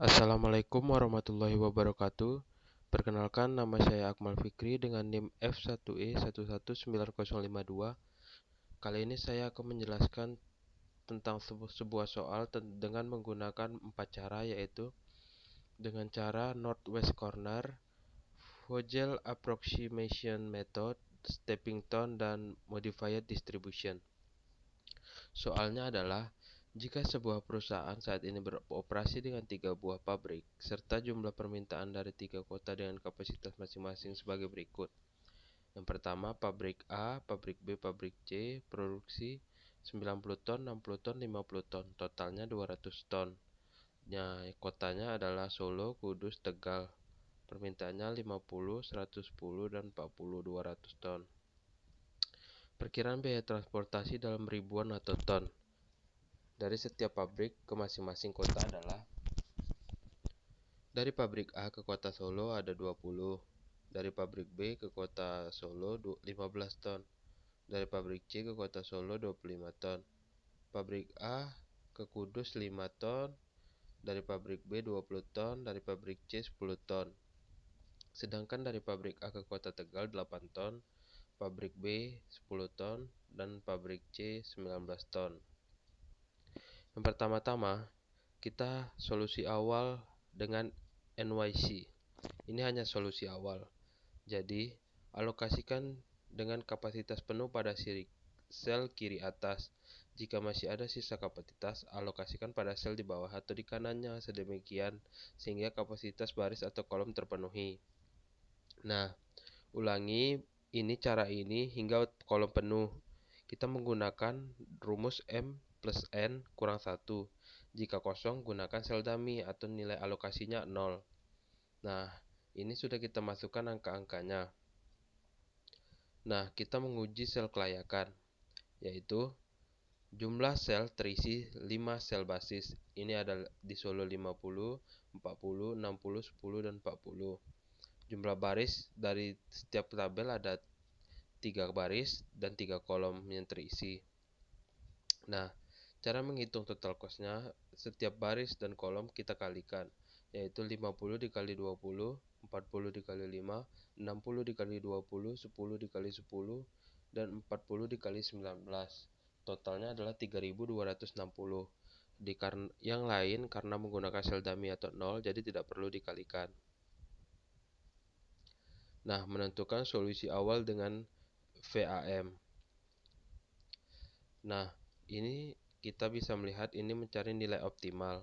Assalamualaikum warahmatullahi wabarakatuh. Perkenalkan, nama saya Akmal Fikri dengan NIM F1E1190052. Kali ini saya akan menjelaskan tentang sebuah soal dengan menggunakan 4 cara, yaitu dengan cara Northwest Corner, Vogel Approximation Method, Stepping Stone, dan Modified Distribution. Soalnya adalah, jika sebuah perusahaan saat ini beroperasi dengan 3 buah pabrik, serta jumlah permintaan dari 3 kota dengan kapasitas masing-masing sebagai berikut. Yang pertama, pabrik A, pabrik B, pabrik C, produksi 90 ton, 60 ton, 50 ton, totalnya 200 ton. Kotanya adalah Solo, Kudus, Tegal. Permintaannya 50, 110, dan 40, 200 ton. Perkiraan biaya transportasi dalam ribuan atau ton dari setiap pabrik ke masing-masing kota adalah: dari pabrik A ke kota Solo ada 20, dari pabrik B ke kota Solo 15 ton, dari pabrik C ke kota Solo 25 ton, pabrik A ke Kudus 5 ton, dari pabrik B 20 ton, dari pabrik C 10 ton. Sedangkan dari pabrik A ke kota Tegal 8 ton, pabrik B 10 ton, dan pabrik C 19 ton. Yang pertama-tama, kita solusi awal dengan NYC. Ini hanya solusi awal. Jadi, alokasikan dengan kapasitas penuh pada sel kiri atas. Jika masih ada sisa kapasitas, alokasikan pada sel di bawah atau di kanannya sedemikian sehingga kapasitas baris atau kolom terpenuhi. Nah, ulangi cara ini hingga kolom penuh. Kita menggunakan rumus M plus N kurang 1. Jika kosong, gunakan sel dummy atau nilai alokasinya 0. Nah, ini sudah kita masukkan angka-angkanya. Nah, kita menguji sel kelayakan, yaitu jumlah sel terisi 5 sel basis. Ini adalah di Solo 50, 40, 60, 10, dan 40. Jumlah baris dari setiap tabel ada 3 baris dan 3 kolom yang terisi. Nah, cara menghitung total cost-nya, setiap baris dan kolom kita kalikan, yaitu 50 dikali 20, 40 dikali 5, 60 dikali 20, 10 dikali 10, dan 40 dikali 19. Totalnya adalah 3260. Yang lain karena menggunakan sel dummy atau 0, jadi tidak perlu dikalikan. Nah, menentukan solusi awal dengan VAM. Nah, ini kita bisa melihat ini mencari nilai optimal.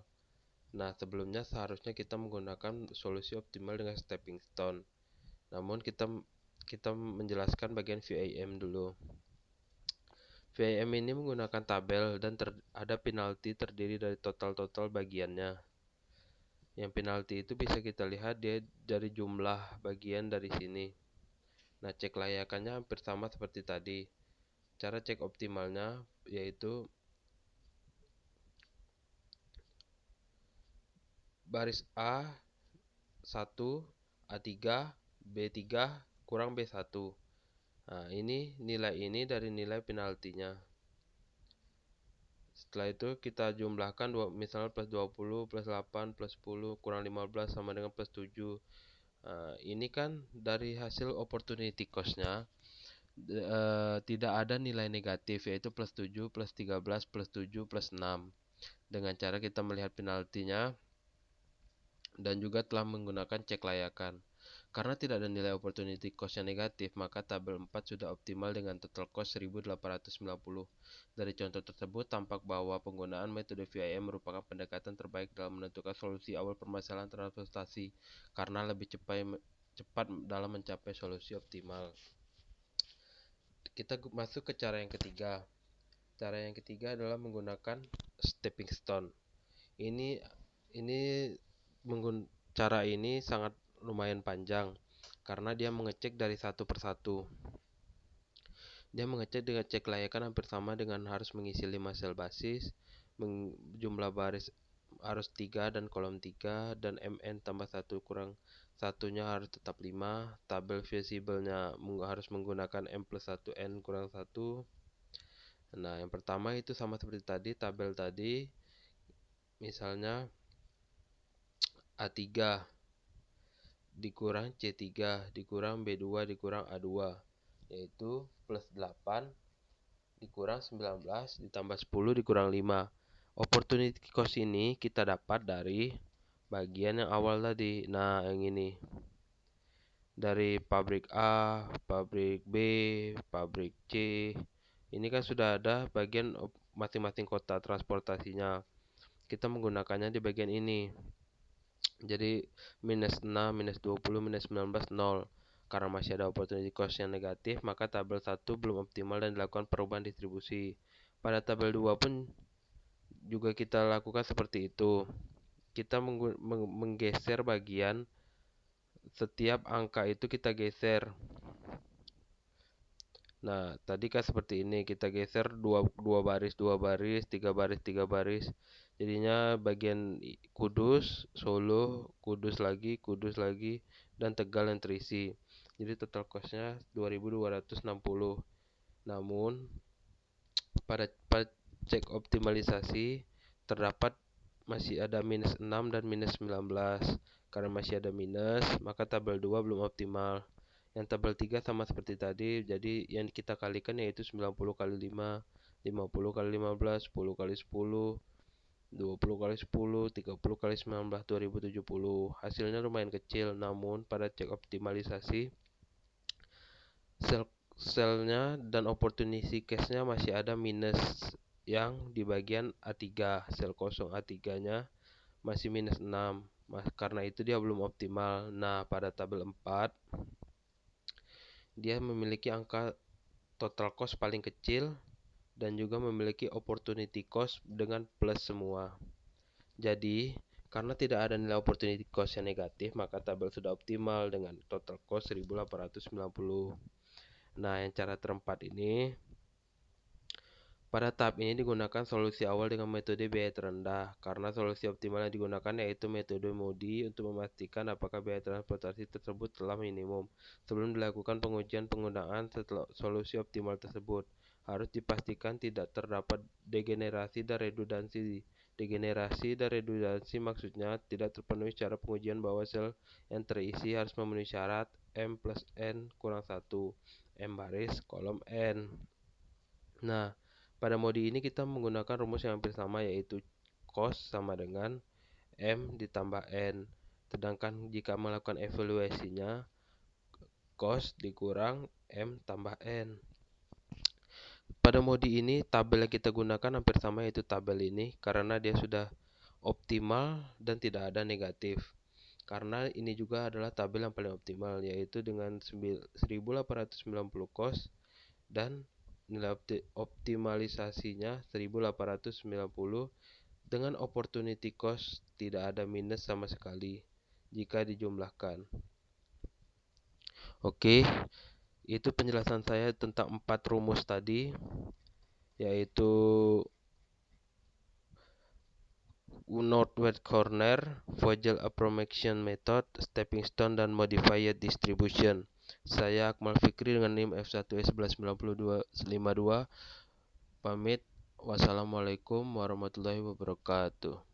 Nah, sebelumnya seharusnya kita menggunakan solusi optimal dengan stepping stone. Namun kita menjelaskan bagian VAM dulu. VAM ini menggunakan tabel dan ada penalti terdiri dari total bagiannya. Yang penalti itu bisa kita lihat dia dari jumlah bagian dari sini. Nah, cek layakannya hampir sama seperti tadi. Cara cek optimalnya yaitu baris A1, A3, B3 kurang B1. Nah, ini nilai ini dari nilai penaltinya. Setelah itu kita jumlahkan misalnya plus 20, plus 8, plus 10, kurang 15 sama dengan plus 7. Nah, ini kan dari hasil opportunity cost-nya tidak ada nilai negatif, yaitu plus 7, plus 13, plus 7, plus 6. Dengan cara kita melihat penaltinya dan juga telah menggunakan cek layakan. Karena tidak ada nilai opportunity cost yang negatif, maka tabel 4 sudah optimal dengan total cost 1890. Dari contoh tersebut, tampak bahwa penggunaan metode VIM merupakan pendekatan terbaik dalam menentukan solusi awal permasalahan transportasi karena lebih cepat dalam mencapai solusi optimal. Kita masuk ke cara yang ketiga. Cara yang ketiga adalah menggunakan stepping stone. Ini cara ini sangat lumayan panjang karena dia mengecek dari satu persatu. Dia mengecek dengan cek layakan hampir sama dengan harus mengisi 5 sel basis, jumlah baris harus 3 dan kolom 3, dan MN tambah 1 kurang satunya harus tetap 5. Tabel visible-nya harus menggunakan M plus 1 N kurang 1. Nah, yang pertama itu sama seperti tadi, tabel tadi. Misalnya A3 dikurang C3 dikurang B2 dikurang A2, yaitu plus 8 dikurang 19 ditambah 10 dikurang 5. Opportunity cost ini kita dapat dari bagian yang awal tadi. Nah, yang ini. Dari pabrik A, pabrik B, pabrik C. Ini kan sudah ada bagian masing-masing kota transportasinya. Kita menggunakannya di bagian ini. Jadi minus 6, minus 20, minus 19, 0. Karena masih ada opportunity cost yang negatif, maka tabel 1 belum optimal dan dilakukan perubahan distribusi. Pada tabel 2 pun juga kita lakukan seperti itu. Kita menggeser bagian setiap angka itu kita geser. Nah, tadi kan seperti ini, kita geser dua baris, 3 baris, 3 baris. Jadinya bagian Kudus, Solo, Kudus lagi, dan Tegal yang terisi. Jadi total costnya 2260. Namun pada cek optimalisasi terdapat masih ada minus 6 dan minus 19. Karena masih ada minus, maka tabel 2 belum optimal. Yang tabel 3 sama seperti tadi, jadi yang kita kalikan yaitu 90 kali 5, 50 kali 15, 10 kali 10, 20 kali 10, 30 kali 19, 2070. Hasilnya lumayan kecil, namun pada cek optimalisasi selnya dan opportunity cost-nya masih ada minus yang di bagian A3. Sel kosong A3-nya masih minus 6. Karena itu dia belum optimal. Nah, pada tabel 4 dia memiliki angka total cost paling kecil dan juga memiliki opportunity cost dengan plus semua. Jadi, karena tidak ada nilai opportunity cost yang negatif, maka tabel sudah optimal dengan total cost 1890. Nah, yang cara terempat ini, pada tahap ini digunakan solusi awal dengan metode biaya terendah, karena solusi optimal yang digunakan yaitu metode MODI untuk memastikan apakah biaya transportasi tersebut telah minimum. Sebelum dilakukan pengujian penggunaan solusi optimal tersebut, harus dipastikan tidak terdapat degenerasi dan redundansi. Degenerasi dan redundansi maksudnya tidak terpenuhi secara pengujian bahwa sel yang terisi harus memenuhi syarat M plus N kurang 1, M baris kolom N. Nah, pada mode ini kita menggunakan rumus yang hampir sama, yaitu cost sama dengan M ditambah N. Sedangkan jika melakukan evaluasinya, cost dikurang M tambah N. Pada mode ini tabel yang kita gunakan hampir sama, yaitu tabel ini, karena dia sudah optimal dan tidak ada negatif. Karena ini juga adalah tabel yang paling optimal, yaitu dengan 1890 cost dan nilai optimalisasinya 1890 dengan opportunity cost tidak ada minus sama sekali jika dijumlahkan. Oke, itu penjelasan saya tentang 4 rumus tadi, yaitu northwest corner, Vogel approximation method, stepping stone, dan modified distribution. Saya Akmal Fikri dengan NIM F1S119252 pamit. Wassalamualaikum warahmatullahi wabarakatuh.